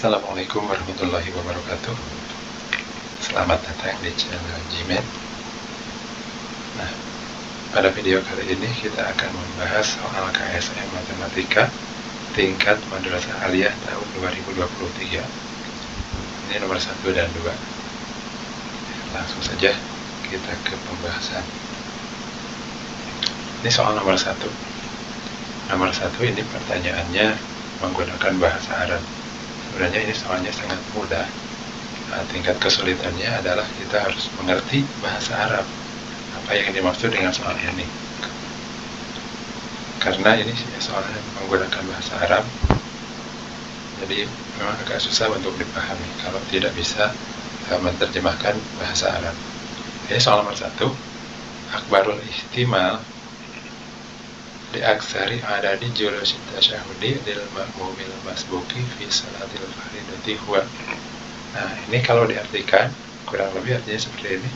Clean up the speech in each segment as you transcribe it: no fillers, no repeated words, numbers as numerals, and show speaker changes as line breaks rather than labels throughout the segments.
Assalamualaikum warahmatullahi wabarakatuh. Selamat datang di channel Jimet. Nah, pada video kali ini kita akan membahas soal KSM Matematika tingkat Madrasah Aliyah tahun 2023. Ini nomor 1 dan 2. Langsung saja kita ke pembahasan. Ini soal nomor 1. Nomor 1 ini pertanyaannya menggunakan bahasa Arab. Sebenarnya ini soalnya sangat mudah. Nah, tingkat kesulitannya adalah kita harus mengerti bahasa Arab. Apa yang dimaksud dengan soal ini? Karena ini soalnya menggunakan bahasa Arab, jadi memang agak susah untuk dipahami kalau tidak bisa menerjemahkan bahasa Arab. Ini soal nomor 1. Akbarul ihtimal di aksari adadi julusi tasyahudi lil ma'mumil masbuki fi salatil faridati huwa. Nah, ini kalau diartikan kurang lebih artinya seperti ini.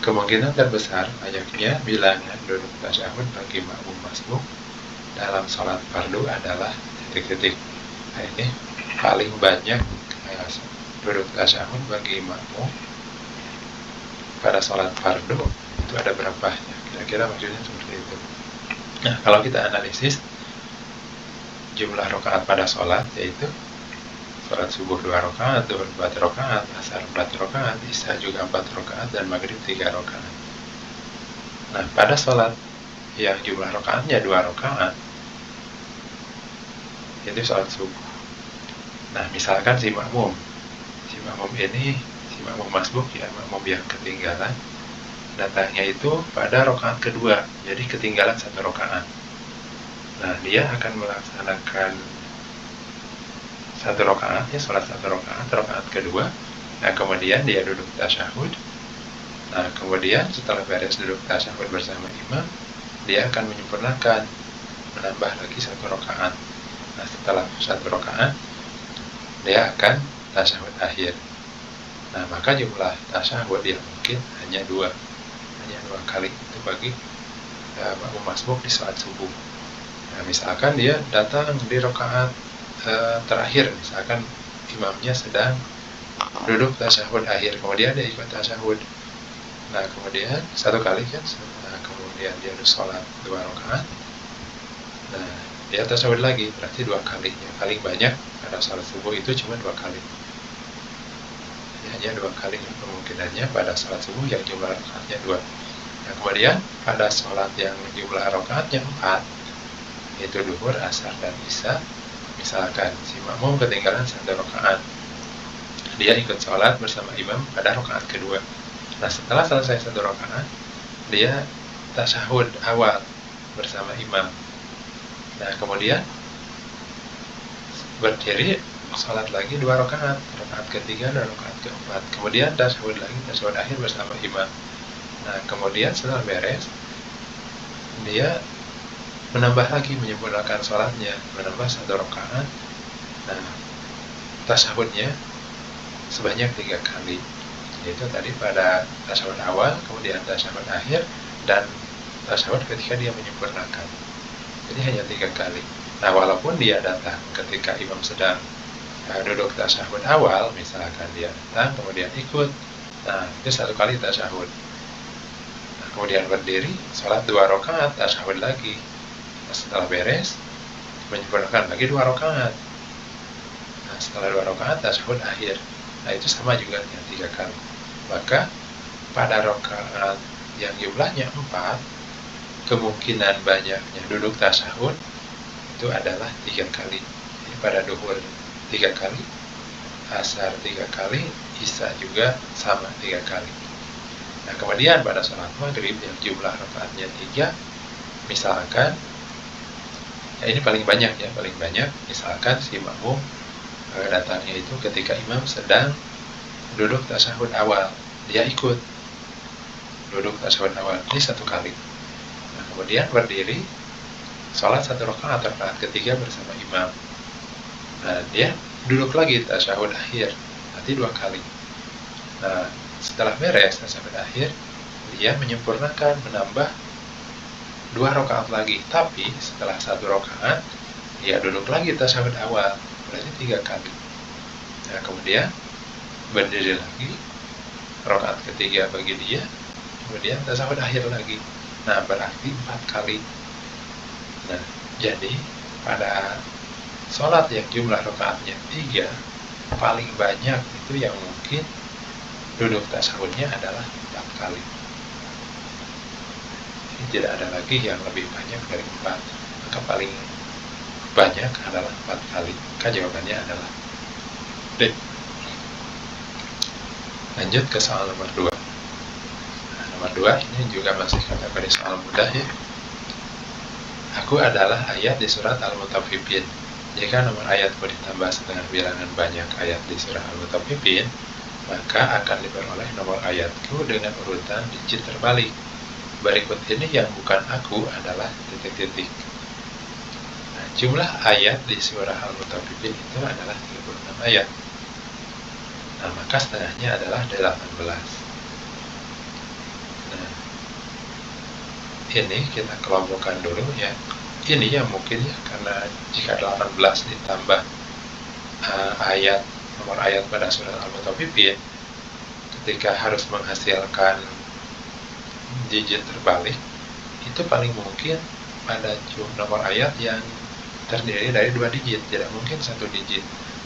Kemungkinan terbesar banyaknya bilangan duduk tasyahud bagi makmum masbuk dalam salat fardu adalah titik-titik. Nah, ini paling banyak duduk tasyahud bagi makmum pada salat fardu itu ada berapa? Kira-kira maksudnya seperti itu. Nah, kalau kita analisis jumlah rakaat pada sholat, yaitu sholat subuh 2 rakaat, zuhur 4 rakaat, asar 4 rakaat, isya juga 4 rakaat, dan maghrib 3 rakaat. Nah, pada sholat yang jumlah rakaatnya 2 rakaat, itu sholat subuh. Nah, misalkan si makmum ini, si makmum masbuk ya, makmum yang ketinggalan, datangnya itu pada rakaat kedua, jadi ketinggalan 1 rakaat. Nah, dia akan melaksanakan 1 rakaat, ya, sholat 1 rakaat, rakaat kedua. Nah, kemudian dia duduk tasyahud. Nah, kemudian setelah beres duduk tasyahud bersama imam, dia akan menyempurnakan, menambah lagi 1 rakaat. Nah, setelah 1 rakaat, dia akan tasyahud akhir. Nah, maka jumlah tasyahud yang mungkin hanya 2 kali itu bagi makmum masbuk di salat subuh. Nah, misalkan dia datang di rakaat terakhir, misalkan imamnya sedang duduk tasyahud akhir, kemudian dia ikut tasyahud. Nah, kemudian 1 kali kan, nah, kemudian dia sholat 2 rakaat. Nah, dia tasyahud lagi, berarti 2 kali. Yang paling banyak pada salat subuh itu cuma 2 kali. Hanya 2 kali kemungkinannya pada salat subuh yang jumlah rakaatnya 2. Nah, kemudian pada sholat yang jumlah rakaatnya 4, yaitu duhur, asar, dan isya, misalkan si makmum ketinggalan 1 rakaat, dia ikut sholat bersama imam pada rakaat kedua. Nah, setelah selesai 1 rakaat, dia tasyahud awal bersama imam. Nah, kemudian berdiri sholat lagi 2 rakaat, rakaat ketiga dan rakaat keempat. Kemudian tasyahud lagi, tasyahud akhir bersama imam. Nah, kemudian setelah beres, dia menambah lagi, menyempurnakan sholatnya, menambah 1 rakaat. Nah, tasyahudnya sebanyak 3 kali, yaitu tadi pada tasyahud awal, kemudian tasyahud akhir, dan tasyahud ketika dia menyempurnakan. Jadi hanya 3 kali. Nah, walaupun dia datang ketika imam sedang duduk tasyahud awal, misalkan dia datang kemudian ikut, nah itu 1 kali tasyahud. Nah, kemudian berdiri, sholat 2 rakaat, tasyahud lagi. Nah, setelah beres, menyempurnakan lagi 2 rakaat. Nah, setelah 2 rakaat, tasyahud akhir. Nah, itu sama juga dengan 3 kali. Maka pada rakaat yang jumlahnya 4, kemungkinan banyaknya duduk tasyahud itu adalah 3 kali. Jadi pada duhur 3 kali, asar 3 kali, isya juga sama 3 kali. Nah, kemudian pada sholat maghrib yang jumlah rakaatnya 3, misalkan, ya ini paling banyak ya, paling banyak, misalkan si makmum datangnya itu ketika imam sedang duduk tasyahud awal, dia ikut duduk tasyahud awal, ini 1 kali. Nah, kemudian berdiri, sholat 1 rakaat, rakaat ketiga bersama imam. Nah, dia duduk lagi tasyahud akhir, nanti 2 kali. Nah, setelah beres tasyahud akhir, dia menyempurnakan, menambah 2 rakaat lagi, tapi setelah 1 rakaat dia duduk lagi tasyahud awal, berarti 3 kali. Nah, kemudian berdiri lagi, rakaat ketiga bagi dia, kemudian tasyahud akhir lagi. Nah, berarti 4 kali. Nah, jadi pada sholat yang jumlah rakaatnya 3, paling banyak itu yang mungkin duduk tasyahudnya adalah 4 kali. Jadi tidak ada lagi yang lebih banyak dari 4. Maka paling banyak adalah 4 kali. Maka jawabannya adalah D. Lanjut ke soal nomor 2. Nah, nomor 2 ini juga masih kategori soal mudah ya. Aku adalah ayat di surat Al-Mutaffifin. Jika nomor ayatku ditambah setengah bilangan banyak ayat di surah Al-Mutaffifin, maka akan diperoleh nomor ayatku dengan urutan digit terbalik. Berikut ini yang bukan aku adalah titik-titik. Nah, jumlah ayat di surah Al-Mutaffifin itu adalah 36 ayat. Nah, maka setengahnya adalah 18. Nah, ini kita kelompokkan dulu ya. Ini yang mungkin ya, karena jika 18 ditambah ayat, nomor ayat pada surat Al-Mutaffifin, ketika harus menghasilkan digit terbalik, itu paling mungkin pada nomor ayat yang terdiri dari 2 digit, tidak mungkin 1 digit.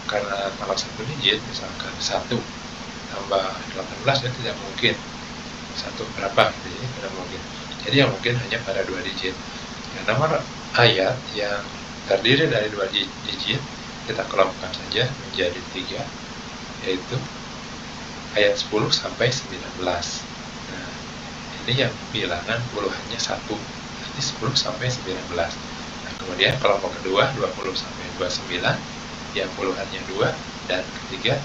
Karena kalau 1 digit, misalkan 1 tambah 18 ya tidak mungkin. 1 berapa? Jadi tidak mungkin. Jadi yang mungkin hanya pada 2 digit. Ya, nomor ayat yang terdiri dari 2 digit kita kelompokkan saja menjadi 3, yaitu ayat 10 sampai 19. Nah, ini yang bilangan puluhannya 1, nanti 10 sampai 19. Nah, kemudian kelompok kedua 20 sampai 29 yang puluhannya 2, dan ketiga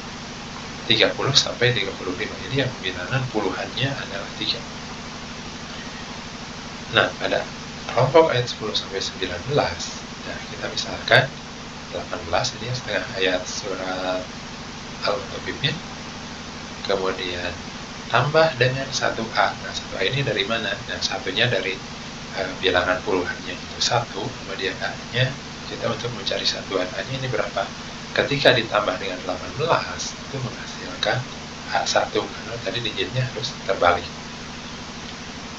30 sampai 35. Jadi yang bilangan puluhannya adalah 3. Nah, pada kelompok ayat 10 sampai 19, nah kita misalkan 18 ini setengah ayat surat Al-Mutaffifin, kemudian tambah dengan 1A. Nah, 1A ini dari mana? Nah, satunya dari bilangan puluhannya itu 1, kemudian A-nya kita untuk mencari satuan A-nya ini berapa. Ketika ditambah dengan 18 itu menghasilkan A1, karena tadi digitnya harus terbalik.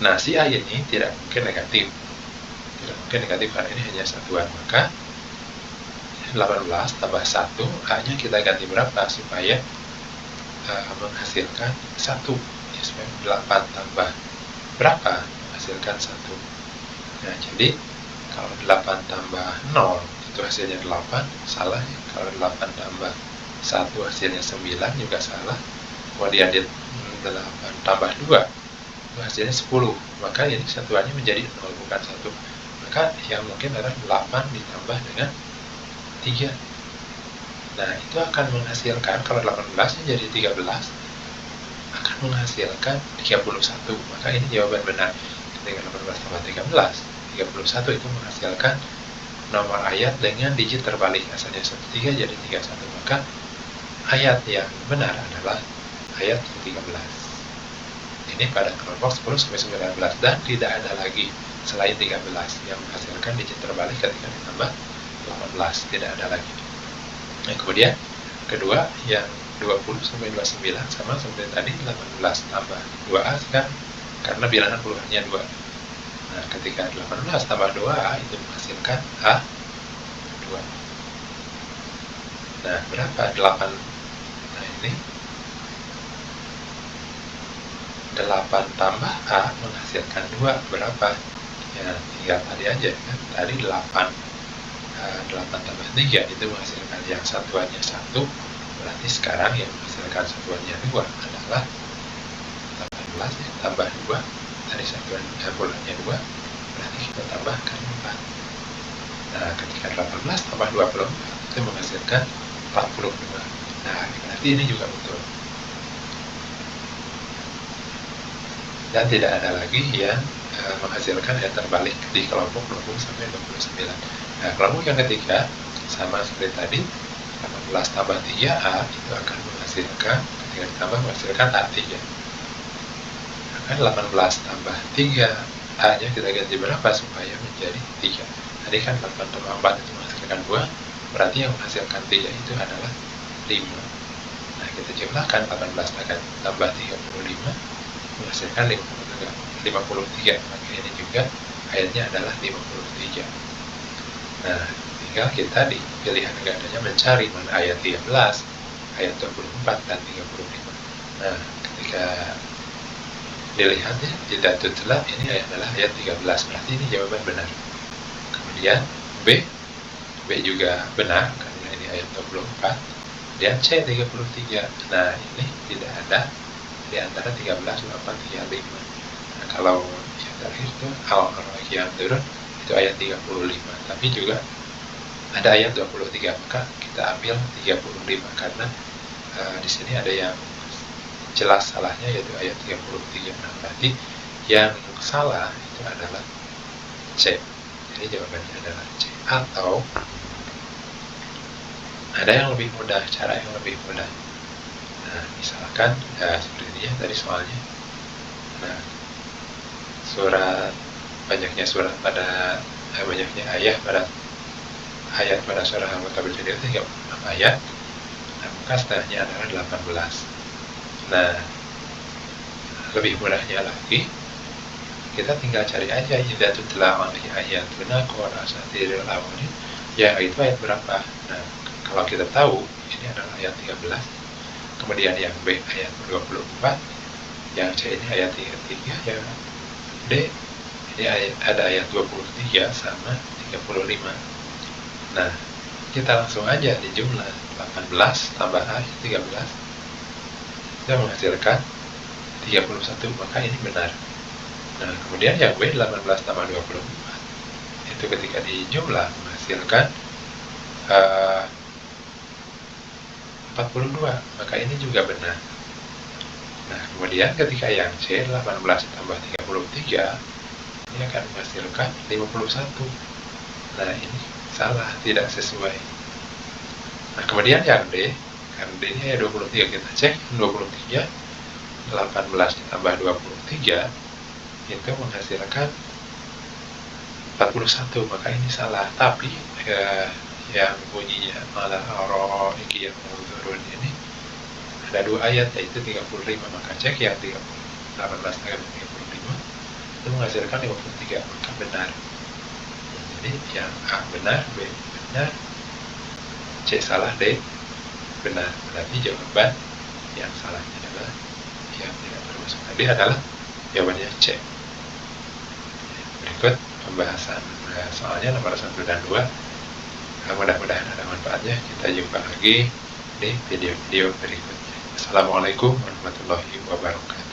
Nah, si A ini tidak mungkin negatif. Tidak mungkin negatif karena ini hanya satuan. Maka 18 tambah 1, A-nya kita ganti berapa supaya menghasilkan 1. Ya, supaya 8 tambah berapa menghasilkan 1. Nah, jadi kalau 8 tambah 0 itu hasilnya 8, salah ya. Kalau 8 tambah 1 hasilnya 9 juga salah. Kemudian 8 tambah 2 itu hasilnya 10. Maka ini satuannya menjadi 0 bukan 1. Maka yang mungkin adalah 8 ditambah dengan 3. Nah, itu akan menghasilkan, kalau 18 jadi 13, akan menghasilkan 31. Maka ini jawaban benar. Ketika 18 tambah 13, 31 itu menghasilkan nomor ayat dengan digit terbalik. Asalnya 13 jadi 31. Maka ayat yang benar adalah ayat 13. Ini pada kelompok 10 sampai 19, dan tidak ada lagi selain 13 yang menghasilkan digit terbalik ketika ditambah 18. Tidak ada lagi. Nah, kemudian kedua yang 20 sampai 29 sama seperti tadi, 18 tambah 2A kan, karena bilangan puluhannya 2. Nah, ketika 18 tambah 2A itu menghasilkan A2. Nah, berapa? 8. Nah, ini 8 tambah A menghasilkan 2 berapa? Ya, tinggal tadi aja kan. Tadi 8 tambah 3 itu menghasilkan yang satuannya 1. Berarti sekarang yang menghasilkan satuannya 2 adalah 18 ya, tambah 2. Tadi satuan bulannya 2, berarti kita tambahkan 4. Nah, ketika 18 tambah 24 itu menghasilkan 42. Nah, berarti ini juga betul. Dan tidak ada lagi yang menghasilkan yang terbalik di kelompok 20 sampai 29. Nah, kelompok yang ketiga sama seperti tadi, 18 tambah 3A itu akan menghasilkan, ketika ditambah menghasilkan A3. Kan 18 tambah 3A-nya kita ganti berapa supaya menjadi 3. Tadi kan 8 tambah 4 itu menghasilkan 2, berarti yang menghasilkan 3 itu adalah 5. kita jumlahkan 18 tambah 35 menghasilkan 53. Maka ini juga ayatnya adalah 53. Nah, tinggal kita di pilihan gandanya mencari mana ayat 13, ayat 24, dan 35. Nah, ketika dilihat ya, tidak tutlah ini adalah ayat 13, berarti ini jawaban benar. Kemudian B juga benar karena ini ayat 24, dan C 33. Nah, ini tidak ada di antara 13, 8, 35. Nah, kalau yang terakhir itu yang turun itu ayat 35, tapi juga ada ayat 23, maka kita ambil 35 karena di sini ada yang jelas salahnya yaitu ayat 33. Nah, berarti yang salah itu adalah C. Jadi jawabannya adalah C. Atau ada yang lebih mudah, cara yang lebih mudah. Nah, misalkan seperti ini ya tadi soalnya. Nah, banyaknya ayat pada surah Al-Mutaffifin itu 36 ayat. Nah, maka setengahnya adalah 18. Nah, lebih mudahnya lagi, kita tinggal cari aja idza tutla alaihi ayatuna qala asatirul awwalin, ya itu ayat berapa. Nah, kalau kita tahu ini adalah ayat 13, kemudian yang B ayat 24, yang C ini ayat 33, yang D ini ada ayat 23 sama 35. Nah, kita langsung aja di jumlah 18 tambah ayat 13 kita menghasilkan 31, maka ini benar. Nah, kemudian yang B 18 tambah 24 itu ketika dijumlah menghasilkan 42, maka ini juga benar. Nah, kemudian ketika yang C 18 tambah 33 ini akan menghasilkan 51. Nah, ini salah, tidak sesuai. Nah, kemudian yang D, kan D ini ya 23, kita cek 23 18 ditambah 23 itu menghasilkan 41, maka ini salah. Tapi yang bunyinya malah iki yang turun ini ada 2 ayat yaitu 35, maka cek yang 18 tambah 35 itu menghasilkan 53, maka benar. Jadi yang A benar, B benar, C salah, D benar. Berarti jawaban yang salahnya adalah yang tidak termasuk tadi adalah jawabannya C. Berikut pembahasan soalnya nomor 1 dan 2. Mudah-mudahan ada manfaatnya. Kita jumpa lagi di video-video berikutnya. Assalamualaikum warahmatullahi wabarakatuh.